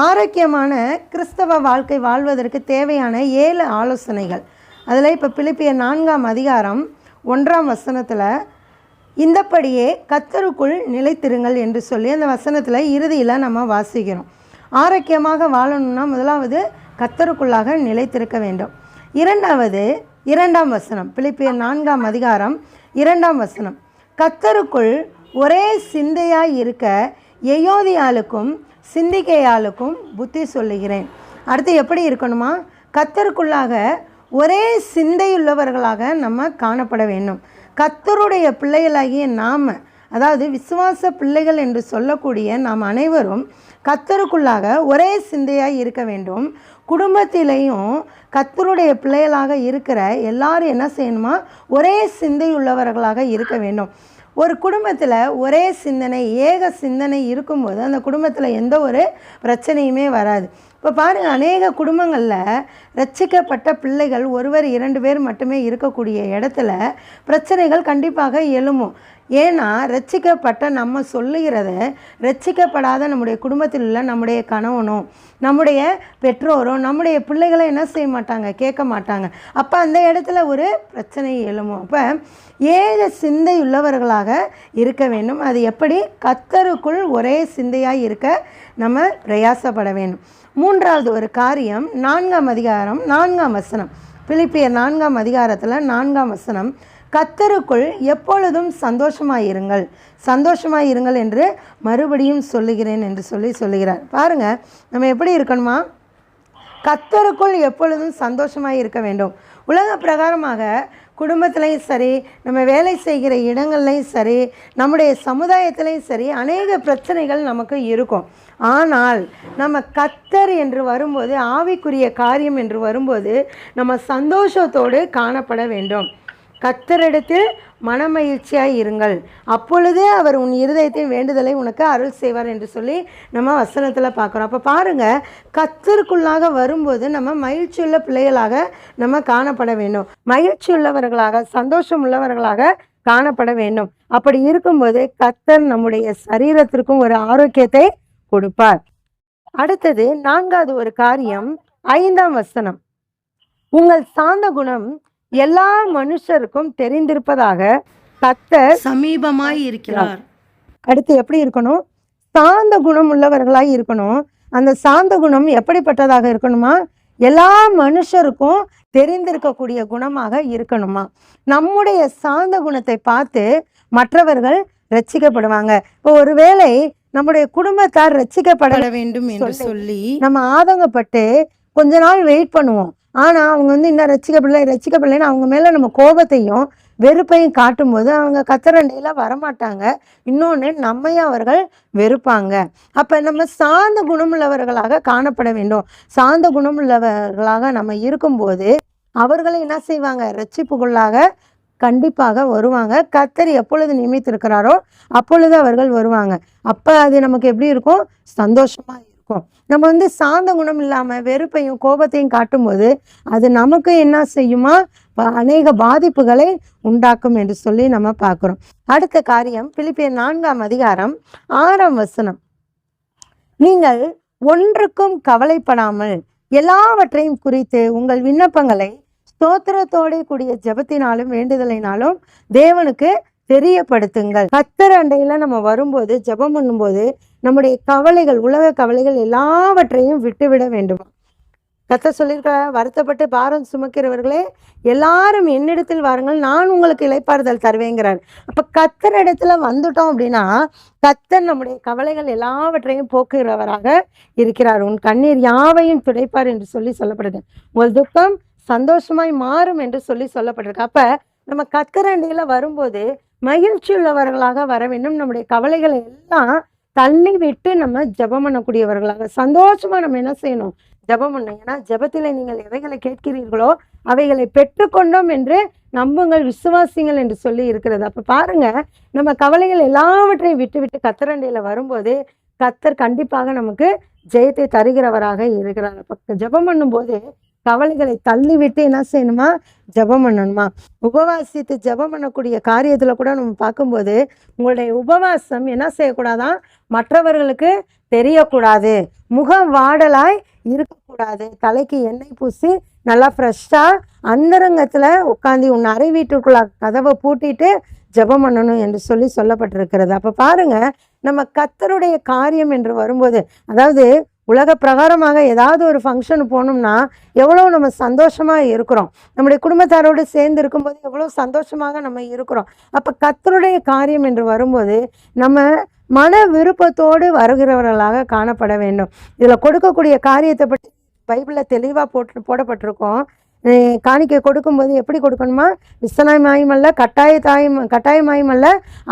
ஆரோக்கியமான கிறிஸ்தவ வாழ்க்கை வாழ்வதற்கு தேவையான 7 ஆலோசனைகள். அதில் இப்போ பிலிப்பியர் 4ஆம் அதிகாரம் 1ஆம் வசனத்தில் இந்தப்படியே கர்த்தருக்குள் நிலைத்திருங்கள் என்று சொல்லி அந்த வசனத்தில் இறுதியில் நம்ம வாசிக்கிறோம். ஆரோக்கியமாக வாழணும்னா முதலாவது கர்த்தருக்குள்ளாக நிலைத்திருக்க வேண்டும். இரண்டாவது 2ஆம் வசனம், பிலிப்பியர் 4ஆம் அதிகாரம் 2ஆம் வசனம், கர்த்தருக்குள் ஒரே சிந்தையாய் இருக்க எயோதியாளுக்கும் சிந்திக்கையாளுக்கும் புத்தி சொல்லுகிறேன். அடுத்து எப்படி இருக்கணுமா? கர்த்தருக்குள்ளாக ஒரே சிந்தையுள்ளவர்களாக நம்ம காணப்பட வேண்டும். கர்த்தருடைய பிள்ளைகளாகிய நாம், அதாவது விசுவாச பிள்ளைகள் என்று சொல்லக்கூடிய நாம் அனைவரும் கர்த்தருக்குள்ளாக ஒரே சிந்தையாக இருக்க வேண்டும். குடும்பத்திலையும் கர்த்தருடைய பிள்ளைகளாக இருக்கிற எல்லாரும் என்ன செய்யணுமா? ஒரே சிந்தையுள்ளவர்களாக இருக்க வேண்டும். ஒரு குடும்பத்தில் ஒரே சிந்தனை, ஏக சிந்தனை இருக்கும்போது அந்த குடும்பத்தில் எந்த ஒரு பிரச்சனையுமே வராது. இப்போ பாருங்கள், அநேக குடும்பங்களில் ரட்சிக்கப்பட்ட பிள்ளைகள் ஒருவர் 2 பேர் மட்டுமே இருக்கக்கூடிய இடத்துல பிரச்சனைகள் கண்டிப்பாக எழும்பும். ஏன்னா ரட்சிக்கப்பட்ட நம்ம சொல்லுகிறத ரட்சிக்கப்படாத நம்முடைய குடும்பத்தில் உள்ள நம்முடைய கணவனோ நம்முடைய பெற்றோரோ நம்முடைய பிள்ளைகளை என்ன செய்ய மாட்டாங்க, கேட்க மாட்டாங்க. அப்போ அந்த இடத்துல ஒரு பிரச்சனை எழும்பும். அப்போ ஏக சிந்தை உள்ளவர்களாக இருக்க வேண்டும். அது எப்படி? கர்த்தருக்குள் ஒரே சிந்தையாக இருக்க நம்ம பிரயாசப்பட வேண்டும். மூன்றாவது ஒரு காரியம், 4ஆம் அதிகாரம் 4ஆம் வசனம், பிலிப்பியர் 4ஆம் அதிகாரத்தில் 4ஆம் வசனம், கர்த்தருக்குள் எப்பொழுதும் சந்தோஷமாயிருங்கள், சந்தோஷமாயிருங்கள் என்று மறுபடியும் சொல்லுகிறேன் என்று சொல்லுகிறார். பாருங்கள், நம்ம எப்படி இருக்கணுமா? கர்த்தருக்குள் எப்பொழுதும் சந்தோஷமாக இருக்க வேண்டும். உலக பிரகாரமாக குடும்பத்திலையும் சரி, நம்ம வேலை செய்கிற இடங்கள்லையும் சரி, நம்முடைய சமுதாயத்திலையும் சரி அநேக பிரச்சனைகள் நமக்கு இருக்கும். ஆனால் நம்ம கர்த்தர் என்று வரும்போது, ஆவிக்குரிய காரியம் என்று வரும்போது நம்ம சந்தோஷத்தோடு காணப்பட வேண்டும். கர்த்தரிடத்தில் மனமகிழ்ச்சியாய் இருங்கள், அப்பொழுது அவர் உன் இருதயத்தின் வேண்டுதலை உனக்கு அருள் செய்வார் என்று சொல்லி நம்ம வசனத்தில் பார்க்குறோம். அப்போ பாருங்கள், கர்த்தருக்குள்ளாக வரும்போது நம்ம மகிழ்ச்சியுள்ள பிள்ளைகளாக நம்ம காணப்பட வேண்டும். மகிழ்ச்சி உள்ளவர்களாக, சந்தோஷம் உள்ளவர்களாக காணப்பட வேண்டும். அப்படி இருக்கும்போது கர்த்தர் நம்முடைய சரீரத்திற்கும் ஒரு ஆரோக்கியத்தை கொடுப்பார். அடுத்தது 4வது ஒரு காரியம், 5ஆம் வசனம், உங்கள் சாந்த குணம் எல்லா மனுஷருக்கும் தெரிந்திருப்பதாக கர்த்தர் சமீபமாய் இருக்கிறார். அடுத்து எப்படி இருக்கணும்? சாந்த குணம் உள்ளவர்களாய் இருக்கணும். அந்த சாந்த குணம் எப்படிப்பட்டதாக இருக்கணுமா? எல்லா மனுஷருக்கும் தெரிந்திருக்கக்கூடிய குணமாக இருக்கணுமா? நம்முடைய சாந்த குணத்தை பார்த்து மற்றவர்கள் ரட்சிக்கப்படுவாங்க. இப்போ ஒருவேளை நம்முடைய குடும்பத்தார் ரட்சிக்கப்பட வேண்டும் என்று சொல்லி நம்ம ஆதங்கப்பட்டு கொஞ்ச நாள் வெயிட் பண்ணுவோம். ஆனால் அவங்க இன்னும் ரட்சிக்கப்படலைன்னு அவங்க மேலே நம்ம கோபத்தையும் வெறுப்பையும் காட்டும்போது அவங்க கத்தரண்டையில் வரமாட்டாங்க. இன்னொன்று, நம்மையும் அவர்கள் வெறுப்பாங்க. அப்போ நம்ம சாந்த குணமுள்ளவர்களாக காணப்பட வேண்டும். சாந்த குணமுள்ளவர்களாக நம்ம இருக்கும்போது அவர்களை என்ன செய்வாங்க? ரட்சிப்புக்குள்ளாக கண்டிப்பாக வருவாங்க. கர்த்தர் எப்பொழுது நியமித்திருக்கிறாரோ அப்பொழுது அவர்கள் வருவாங்க. அப்போ அது நமக்கு எப்படி இருக்கும்? சந்தோஷமாக இருக்கும். நம்ம சாந்த குணம் இல்லாமல் வெறுப்பையும் கோபத்தையும் காட்டும்போது அது நமக்கு என்ன செய்யுமா? அநேக பாதிப்புகளை உண்டாக்கும் என்று சொல்லி நம்ம பார்க்குறோம். அடுத்த காரியம், பிலிப்பியர் 4ஆம் அதிகாரம் 6ஆம் வசனம், நீங்கள் ஒன்றுக்கும் கவலைப்படாமல் எல்லாவற்றையும் குறித்து உங்கள் விண்ணப்பங்களை ஸ்தோத்திரத்தோடு கூடிய ஜெபத்தினாலும் வேண்டுதலினாலும் தேவனுக்கு தெரியப்படுத்துங்கள். கர்த்தர் அண்டையில் நம்ம வரும்போது, ஜெபம் பண்ணும்போது நம்முடைய கவலைகள், உலக கவலைகள் எல்லாவற்றையும் விட்டுவிட வேண்டும். கர்த்தர் சொல்லியிருக்க, வருத்தப்பட்டு பாரம் சுமக்கிறவர்களே எல்லாரும் என்னிடத்தில் வாருங்கள், நான் உங்களுக்கு இளைப்பாறுதல் தருவேங்கிறார். அப்போ கர்த்தர் இடத்துல வந்துட்டோம் அப்படின்னா கர்த்தர் நம்முடைய கவலைகள் எல்லாவற்றையும் போக்குகிறவராக இருக்கிறார். உன் கண்ணீர் யாவையும் துடைப்பார் என்று சொல்லி சொல்லப்படுது. உங்கள் துக்கம் சந்தோஷமாய் மாறும் என்று சொல்லி சொல்லப்பட்டிருக்கு. அப்போ நம்ம கர்த்தரண்டையில் வரும்போது மகிழ்ச்சி உள்ளவர்களாக வர வேண்டும். நம்முடைய கவலைகளை எல்லாம் தள்ளி விட்டு நம்ம ஜெபம் பண்ணக்கூடியவர்களாக சந்தோஷமா நம்ம என்ன செய்யணும்? ஜெபம் பண்ணணும். ஏன்னா ஜெபத்தில் நீங்கள் எவைகளை கேட்கிறீர்களோ அவைகளை பெற்றுக்கொண்டோம் என்று நம்புங்கள், விசுவாசிங்கள் என்று சொல்லி இருக்கிறது. அப்போ பாருங்க, நம்ம கவலைகள் எல்லாவற்றையும் விட்டு விட்டு கர்த்தரண்டையில் வரும்போது கர்த்தர் கண்டிப்பாக நமக்கு ஜெயத்தை தருகிறவராக இருக்கிறார். அப்போ ஜெபம் பண்ணும்போது கவலைகளை தள்ளிவிட்டு என்ன செய்யணுமா? ஜெபம் பண்ணணுமா? உபவாசித்து ஜெபம் பண்ணக்கூடிய காரியத்தில் கூட நம்ம பார்க்கும்போது உங்களுடைய உபவாசம் என்ன செய்யக்கூடாதான்? மற்றவர்களுக்கு தெரியக்கூடாது. முக வாடலாய் இருக்கக்கூடாது. தலைக்கு எண்ணெய் பூசி நல்லா ஃப்ரெஷ்ஷாக அந்தரங்கத்தில் உட்காந்து உன் அறை வீட்டுக்குள்ள கதவை பூட்டிட்டு ஜெபம் பண்ணணும் என்று சொல்லப்பட்டிருக்கிறது. அப்போ பாருங்க, நம்ம கர்த்தருடைய காரியம் என்று வரும்போது, அதாவது உலக பிரகாரமாக ஏதாவது ஒரு ஃபங்க்ஷன் போனோம்னா எவ்வளோ நம்ம சந்தோஷமாக இருக்கிறோம், நம்முடைய குடும்பத்தாரோடு சேர்ந்து இருக்கும்போது எவ்வளோ சந்தோஷமாக நம்ம இருக்கிறோம். அப்போ கர்த்தருடைய காரியம் என்று வரும்போது நம்ம மன விருப்பத்தோடு வருகிறவர்களாக காணப்பட வேண்டும். இதில் கொடுக்கக்கூடிய காரியத்தை பற்றி பைபிளில் தெளிவாக போடப்பட்டிருக்கோம். காணிக்கை கொடுக்கும்போது எப்படி கொடுக்கணுமா? விசனமாயுமல்ல, கட்டாயமாயுமல்ல,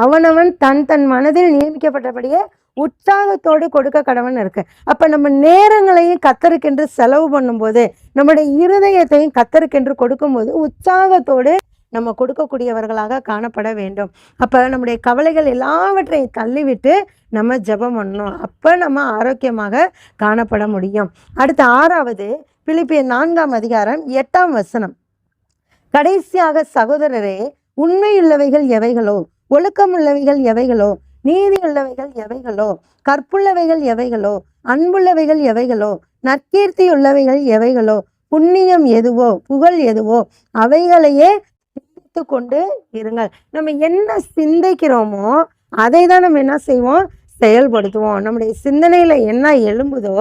அவனவன் தன் மனதில் நியமிக்கப்பட்டபடியே உற்சாகத்தோடு கொடுக்க கடவன் இருக்கு. அப்போ நம்ம நேரங்களையும் கர்த்தருக்கென்று செலவு பண்ணும்போது, நம்முடைய இருதயத்தையும் கர்த்தருக்கென்று கொடுக்கும்போது உற்சாகத்தோடு நம்ம கொடுக்கக்கூடியவர்களாக காணப்பட வேண்டும். அப்போ நம்முடைய கவலைகள் எல்லாவற்றையும் தள்ளிவிட்டு நம்ம ஜெபம் பண்ணணும். அப்போ நம்ம ஆரோக்கியமாக காணப்பட முடியும். அடுத்து 6வது பிலிப்பியர் 4ஆம் அதிகாரம் 8ஆம் வசனம். கடைசியாக சகோதரரே, உண்மையுள்ளவைகள் எவைகளோ, ஒழுக்கமுள்ளவைகள் எவைகளோ, நீதியுள்ளவைகள் எவைகளோ, கற்புள்ளவைகள் எவைகளோ, அன்புள்ளவைகள் எவைகளோ, நற்கீர்த்தியுள்ளவைகள் எவைகளோ, புண்ணியம் எதுவோ, புகழ் எதுவோ, அவைகளையே சிந்தித்து கொண்டு இருங்கள். நம்ம என்ன சிந்திக்கிறோமோ அதை தான் நம்ம என்ன செய்வோம்? செயல்படுத்துவோம். நம்முடைய சிந்தனையில் என்ன எழும்புதோ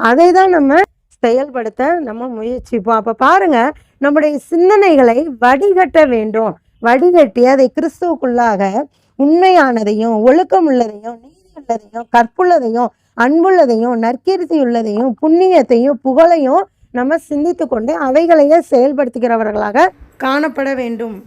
அதை தான் நம்ம செயல்படுத்த நம்ம முயற்சிப்போம். அப்போ பாருங்க, நம்முடைய சிந்தனைகளை வடிகட்ட வேண்டும். வடிகட்டி அதை கிறிஸ்துவுக்குள்ளாக உண்மையானதையும், ஒழுக்கமுள்ளதையும், நீதியுள்ளதையும், கற்புள்ளதையும், அன்புள்ளதையும், நற்கீர்த்தியுள்ளதையும், புண்ணியத்தையும், புகழையும் நம்ம சிந்தித்து கொண்டு அவைகளையே செயல்படுத்துகிறவர்களாக காணப்பட வேண்டும்.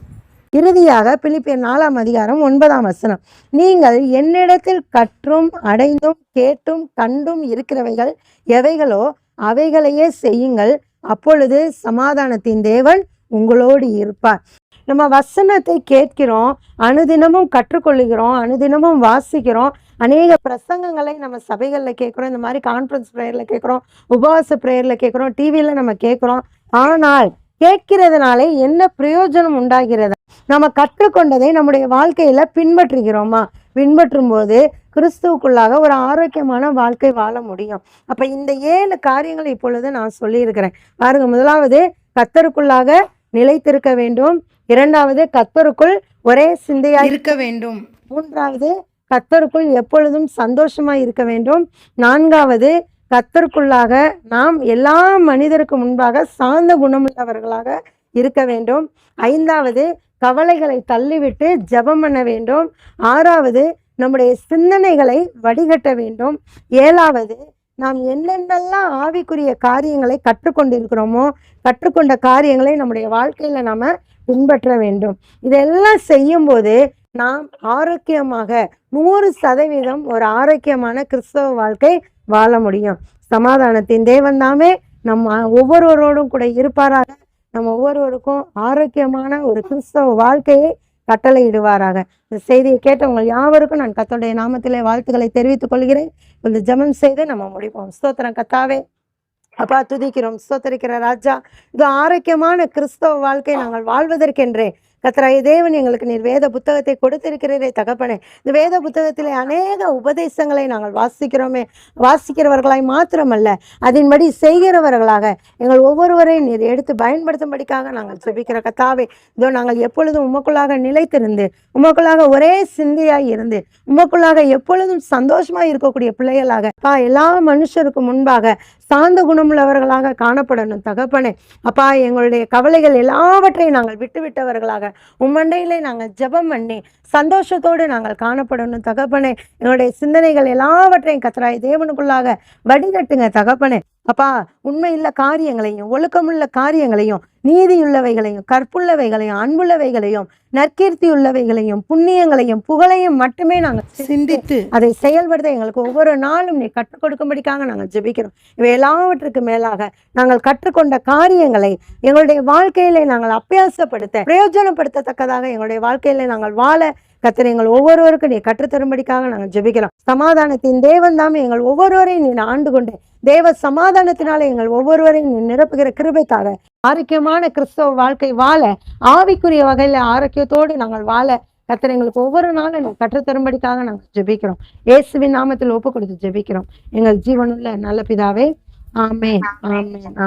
இறுதியாக பிலிப்பியர் 4ஆம் அதிகாரம் 9ஆம் வசனம். நீங்கள் என்னிடத்தில் கற்றும் அடைந்தும் கேட்டும் கண்டும் இருக்கிறவைகள் எவைகளோ அவைகளையே செய்யுங்கள், அப்பொழுது சமாதானத்தின் தேவன் உங்களோடு இருப்பார். நம்ம வசனத்தை கேட்கிறோம், அனுதினமும் கற்றுக்கொள்ளுகிறோம், அனுதினமும் வாசிக்கிறோம், அநேக பிரசங்கங்களை நம்ம சபைகளில் கேட்குறோம், இந்த மாதிரி கான்ஃபரன்ஸ் ப்ரேயரில் கேட்குறோம், உபவாச ப்ரேயரில் கேட்குறோம், டிவியில் நம்ம கேட்குறோம். ஆனால் கேட்கிறதுனாலே என்ன பிரயோஜனம் உண்டாகிறது? நம்ம கற்றுக்கொண்டதை நம்முடைய வாழ்க்கையில் பின்பற்றுகிறோமா? பின்பற்றும் போது கிறிஸ்துவுக்குள்ளாக ஒரு ஆரோக்கியமான வாழ்க்கை வாழ முடியும். அப்போ இந்த 7 காரியங்களை இப்பொழுது நான் சொல்லியிருக்கிறேன் பாருங்க. முதலாவது, கர்த்தருக்குள்ளாக நிலைத்திருக்க வேண்டும். 2வது, கர்த்தருக்குள் ஒரே சிந்தையாக இருக்க வேண்டும். 3வது, கர்த்தருக்குள் எப்பொழுதும் சந்தோஷமாக இருக்க வேண்டும். 4வது, கர்த்தருக்குள்ளாக நாம் எல்லா மனிதருக்கு முன்பாக சார்ந்த குணமுள்ளவர்களாக இருக்க வேண்டும். 5வது, கவலைகளை தள்ளிவிட்டு ஜெபம் பண்ண வேண்டும். 6வது, நம்முடைய சிந்தனைகளை வடிகட்ட வேண்டும். 7வது, நாம் என்னென்னலாம் ஆவிக்குரிய காரியங்களை கற்றுக்கொண்டிருக்கிறோமோ கற்றுக்கொண்ட காரியங்களை நம்முடைய வாழ்க்கையில் நாம் பின்பற்ற வேண்டும். இதெல்லாம் செய்யும்போது நாம் ஆரோக்கியமாக 100% ஒரு ஆரோக்கியமான கிறிஸ்தவ வாழ்க்கை வாழ முடியும். சமாதானத்தின் தேவன் தாமே நம்ம ஒவ்வொருவரோடும் கூட இருப்பாராக. நம்ம ஒவ்வொருவருக்கும் ஆரோக்கியமான ஒரு கிறிஸ்தவ வாழ்க்கையை கட்டளையிடுவாராக. இந்த செய்தியை கேட்டவங்க யாவருக்கும் நான் கர்த்தருடைய நாமத்திலே வாழ்த்துக்களை தெரிவித்துக் கொள்கிறேன். இந்த ஜெபம் செய்து நம்ம முடிப்போம். ஸ்தோத்திரம் கர்த்தாவே, அப்பா துதிக்கிறோம், ஸ்தோத்தரிக்கிற ராஜா. இது ஆரோக்கியமான கிறிஸ்தவ வாழ்க்கை நாங்கள் வாழ்வதற்கென்றே கர்த்தராகிய தேவன் எங்களுக்கு நீர் வேத புத்தகத்தை கொடுத்திருக்கிறீரே தகப்பனே. இந்த வேத புத்தகத்திலே அநேக உபதேசங்களை நாங்கள் வாசிக்கிறவர்களாய் மாத்திரமல்ல, அதன்படி செய்கிறவர்களாக எங்கள் ஒவ்வொருவரையும் நீர் எடுத்து பயன்படுத்தும்படிக்காக நாங்கள் ஜெபிக்கிற கர்த்தாவே. இதோ நாங்கள் எப்பொழுதும் உமக்குள்ளாக நிலைத்திருந்து, உமக்குள்ளாக ஒரே சிந்தையாய் இருந்து, உமக்குள்ளாக எப்பொழுதும் சந்தோஷமாய் இருக்கக்கூடிய பிள்ளைகளாக எல்லா மனுஷருக்கு முன்பாக சார்ந்த குணமுள்ளவர்களாக காணப்படணும் தகப்பனே. அப்பா, எங்களுடைய கவலைகள் எல்லாவற்றையும் நாங்கள் விட்டுவிட்டவர்களாக உம்மண்டையிலே நாங்கள் ஜெபம் பண்ணி சந்தோஷத்தோடு நாங்கள் காணப்படணும் தகப்பனே. எங்களுடைய சிந்தனைகள் எல்லாவற்றையும் கர்த்தராகிய தேவனுக்குள்ளாக வடிகட்டுங்க தகப்பனே. அப்பா, உண்மையுள்ள காரியங்களையும், ஒழுக்கமுள்ள காரியங்களையும், நீதியுள்ளவைகளையும், கற்புள்ளவைகளையும், அன்புள்ளவைகளையும், நற்கீர்த்தியுள்ளவைகளையும், புண்ணியங்களையும், புகழையும் மட்டுமே நாங்கள் சிந்தித்து அதை செயல்படுத்த எங்களுக்கு ஒவ்வொரு நாளும் நீ கற்றுக் கொடுக்கும்படிக்காக நாங்கள் ஜெபிக்கிறோம். இவை எல்லாவற்றுக்கு மேலாக நாங்கள் கற்றுக்கொண்ட காரியங்களை எங்களுடைய வாழ்க்கையிலே நாங்கள் அபியாசப்படுத்த பிரயோஜனப்படுத்தத்தக்கதாக எங்களுடைய வாழ்க்கையிலே நாங்கள் வாழ கர்த்தர் எங்கள் ஒவ்வொருவருக்கும் நீ கற்றுத்தரும்படிக்காக நாங்கள் ஜெபிக்கிறோம். சமாதானத்தின் தேவன் தாமே எங்கள் ஒவ்வொருவரையும் நீ ஆண்டு கொண்டு தேவ சமாதானத்தினால எங்கள் ஒவ்வொருவரையும் நீ நிரப்புகிற கிருபைக்காக ஆரோக்கியமான கிறிஸ்தவ வாழ்க்கை வாழ, ஆவிக்குரிய வகையில் ஆரோக்கியத்தோடு நாங்கள் வாழ கர்த்தர் எங்களுக்கு ஒவ்வொரு நாளும் கற்றுத்தரும்படிக்காக நாங்கள் ஜெபிக்கிறோம். இயேசுவின் நாமத்தில் ஒப்பு கொடுத்து ஜெபிக்கிறோம் எங்கள் ஜீவனுள்ள நல்ல பிதாவே. ஆமென், ஆமென்.